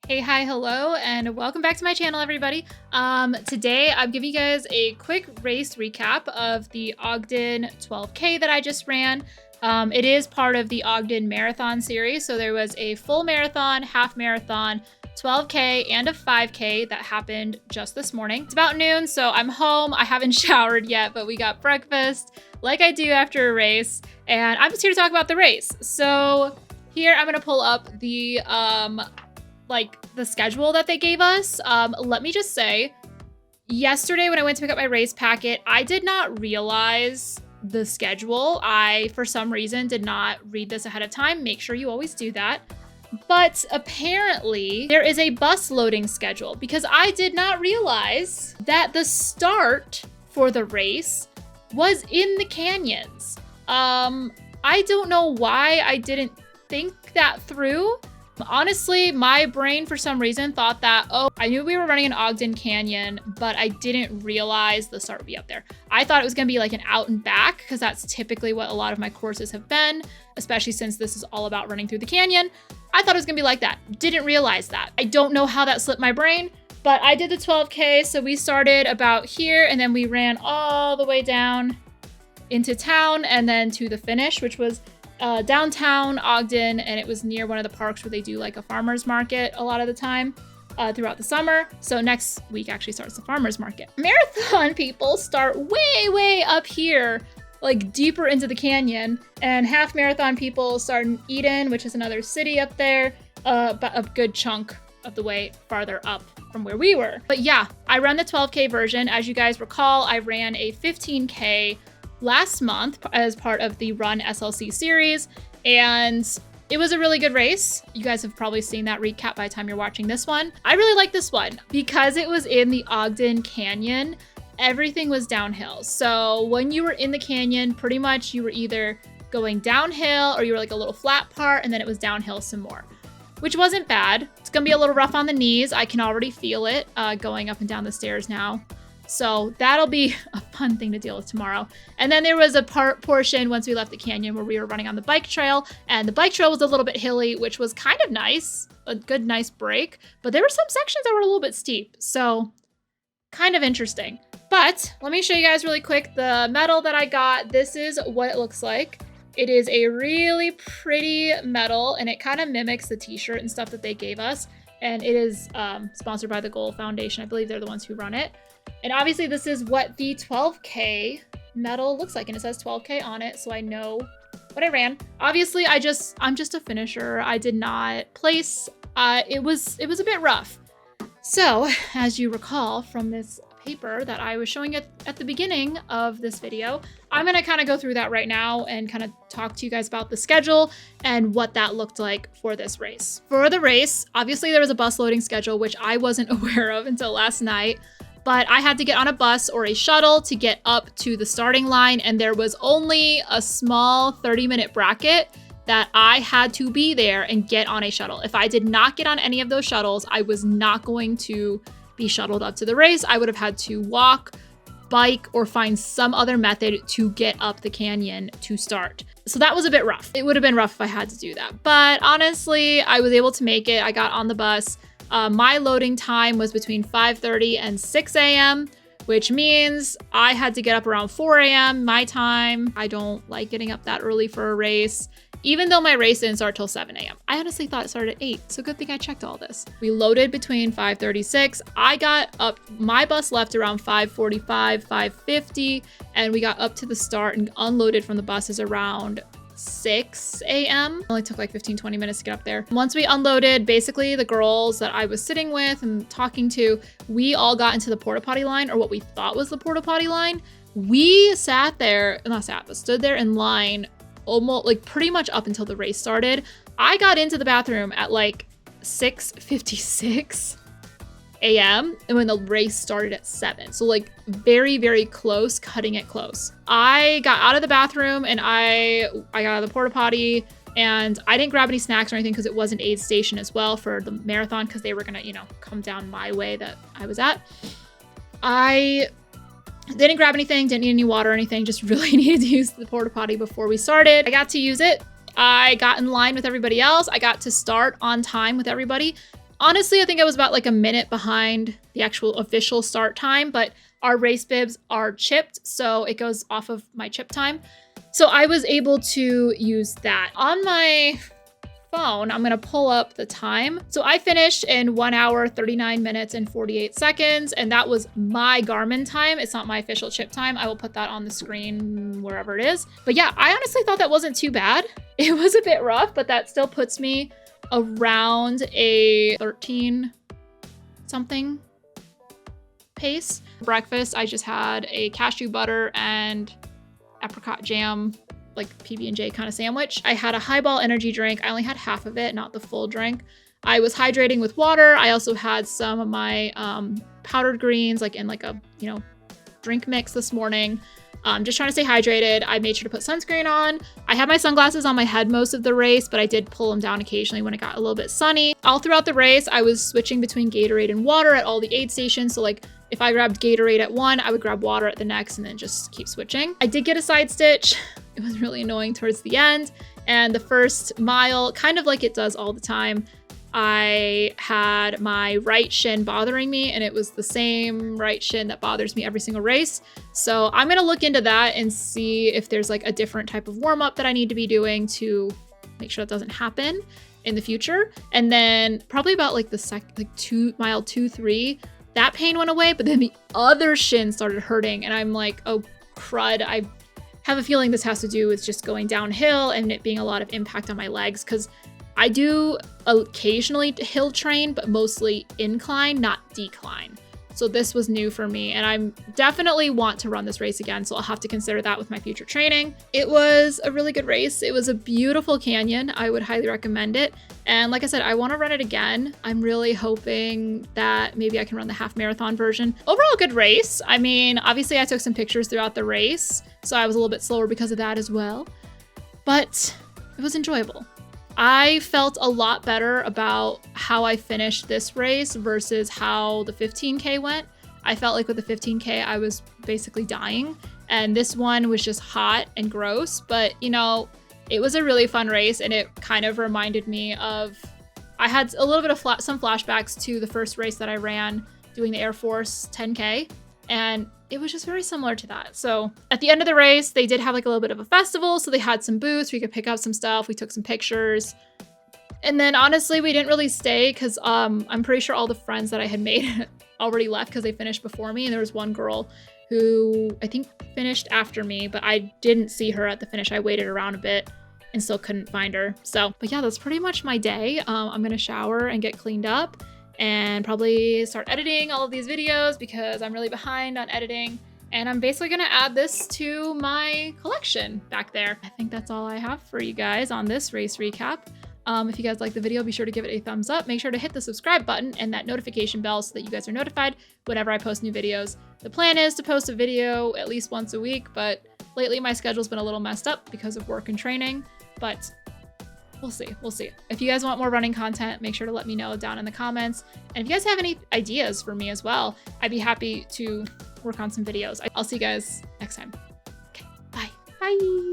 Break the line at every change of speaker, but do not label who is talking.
Hey, hi, hello, and welcome back to my channel, everybody. Today I'm giving you guys a quick race recap of the Ogden 12K that I just ran. It is part of the Ogden Marathon series, so there was a full marathon, half marathon, 12K, and a 5K that happened just this morning. It's about noon, so I'm home. I haven't showered yet, but we got breakfast like I do after a race, and I'm just here to talk about the race. So here I'm gonna pull up the the schedule that they gave us. Let me just say, yesterday when I went to pick up my race packet, I did not realize the schedule. I, for some reason, did not read this ahead of time. Make sure you always do that. But apparently there is a bus loading schedule because I did not realize that the start for the race was in the canyons. I don't know why I didn't think that through. Honestly, my brain for some reason thought that, oh, I knew we were running an Ogden Canyon, but I didn't realize the start would be up there. I thought it was gonna be like an out and back because that's typically what a lot of my courses have been, especially since this is all about running through the canyon. I thought it was gonna be like that. Didn't realize that. I don't know how that slipped my brain, but I did the 12K. So we started about here and then we ran all the way down into town and then to the finish, which was downtown Ogden, and it was near one of the parks where they do like a farmer's market a lot of the time throughout the summer. So next week actually starts the farmer's market. Marathon people start way up here, like deeper into the canyon, and half marathon people start in Eden, which is another city up there, but a good chunk of the way farther up from where we were. But yeah, I ran the 12K version. As you guys recall, I ran a 15K last month as part of the Run SLC series, and it was a really good race. You guys have probably seen that recap by the time you're watching this one. I really like this one because it was in the Ogden Canyon. Everything was downhill. So when you were in the canyon, pretty much you were either going downhill or you were like a little flat part, and then it was downhill some more, which wasn't bad. It's gonna be a little rough on the knees. I can already feel it going up and down the stairs now. So that'll be a fun thing to deal with tomorrow. And then there was a portion once we left the canyon where we were running on the bike trail, and the bike trail was a little bit hilly, which was kind of nice, a good, nice break. But there were some sections that were a little bit steep, so kind of interesting. But let me show you guys really quick the medal that I got. This is what it looks like. It is a really pretty medal, and it kind of mimics the t-shirt and stuff that they gave us. And it is sponsored by the Goal Foundation. I believe they're the ones who run it. And obviously this is what the 12K medal looks like, and it says 12K on it, so I know what I ran. Obviously I'm just a finisher. I did not place. It was a bit rough. So as you recall from this paper that I was showing at the beginning of this video, I'm gonna kind of go through that right now and kind of talk to you guys about the schedule and what that looked like for this race. For the race, obviously there was a bus loading schedule, which I wasn't aware of until last night. But I had to get on a bus or a shuttle to get up to the starting line, and there was only a small 30-minute bracket that I had to be there and get on a shuttle. If I did not get on any of those shuttles, I was not going to be shuttled up to the race. I would have had to walk, bike, or find some other method to get up the canyon to start. So that was a bit rough. It would have been rough if I had to do that. But honestly, I was able to make it. I got on the bus. My loading time was between 5:30 and 6 a.m., which means I had to get up around 4 a.m. my time. I don't like getting up that early for a race, even though my race didn't start till 7 a.m. I honestly thought it started at 8, so good thing I checked all this. We loaded between 5:36. I got up, my bus left around 5:45, 5:50, and we got up to the start and unloaded from the buses around 6 a.m. Only took like 15-20 minutes to get up there. Once we unloaded, basically the girls that I was sitting with and talking to, we all got into the porta potty line, or what we thought was the porta potty line. We stood there in line almost like pretty much up until the race started. I got into the bathroom at like 6:56 a.m. and when the race started at 7. So like very close, cutting it close. I got out of the bathroom and I got out of the porta potty, and I didn't grab any snacks or anything because it was an aid station as well for the marathon because they were gonna, come down my way that I was at. I didn't grab anything, didn't need any water or anything, just really needed to use the porta potty before we started. I got to use it. I got in line with everybody else. I got to start on time with everybody. Honestly, I think I was about like a minute behind the actual official start time, but our race bibs are chipped, so it goes off of my chip time. So I was able to use that. On my phone, I'm gonna pull up the time. So I finished in 1 hour, 39 minutes and 48 seconds, and that was my Garmin time. It's not my official chip time. I will put that on the screen wherever it is. But yeah, I honestly thought that wasn't too bad. It was a bit rough, but that still puts me around a 13 something pace. Breakfast, I just had a cashew butter and apricot jam, like PB&J kind of sandwich. I had a Highball energy drink. I only had half of it, not the full drink. I was hydrating with water. I also had some of my powdered greens, like in like a, you know, drink mix this morning. Just trying to stay hydrated. I made sure to put sunscreen on. I had my sunglasses on my head most of the race, but I did pull them down occasionally when it got a little bit sunny. All throughout the race, I was switching between Gatorade and water at all the aid stations. So like if I grabbed Gatorade at one, I would grab water at the next and then just keep switching. I did get a side stitch. It was really annoying towards the end. And the first mile, kind of like it does all the time, I had my right shin bothering me, and it was the same right shin that bothers me every single race. So I'm gonna look into that and see if there's like a different type of warm up that I need to be doing to make sure that doesn't happen in the future. And then probably about like the mile 2-3, that pain went away, but then the other shin started hurting, and I'm like, oh crud, I have a feeling this has to do with just going downhill and it being a lot of impact on my legs, because I do occasionally hill train, but mostly incline, not decline. So this was new for me, and I definitely want to run this race again, so I'll have to consider that with my future training. It was a really good race. It was a beautiful canyon. I would highly recommend it. And like I said, I want to run it again. I'm really hoping that maybe I can run the half marathon version. Overall, good race. I mean, obviously I took some pictures throughout the race, so I was a little bit slower because of that as well, but it was enjoyable. I felt a lot better about how I finished this race versus how the 15K went. I felt like with the 15K, I was basically dying, and this one was just hot and gross, but you know, it was a really fun race, and it kind of reminded me of, I had a little bit of some flashbacks to the first race that I ran doing the Air Force 10K, and it was just very similar to that. So at the end of the race, they did have like a little bit of a festival. So they had some booths, we could pick up some stuff. We took some pictures. And then honestly, we didn't really stay because I'm pretty sure all the friends that I had made already left because they finished before me. And there was one girl who I think finished after me, but I didn't see her at the finish. I waited around a bit and still couldn't find her. So, but yeah, that's pretty much my day. I'm gonna shower and get cleaned up and probably start editing all of these videos because I'm really behind on editing. And I'm basically gonna add this to my collection back there. I think that's all I have for you guys on this race recap. If you guys like the video, be sure to give it a thumbs up. Make sure to hit the subscribe button and that notification bell so that you guys are notified whenever I post new videos. The plan is to post a video at least once a week, but lately my schedule's been a little messed up because of work and training, but we'll see. If you guys want more running content, make sure to let me know down in the comments. And if you guys have any ideas for me as well, I'd be happy to work on some videos. I'll see you guys next time. Okay, bye. Bye.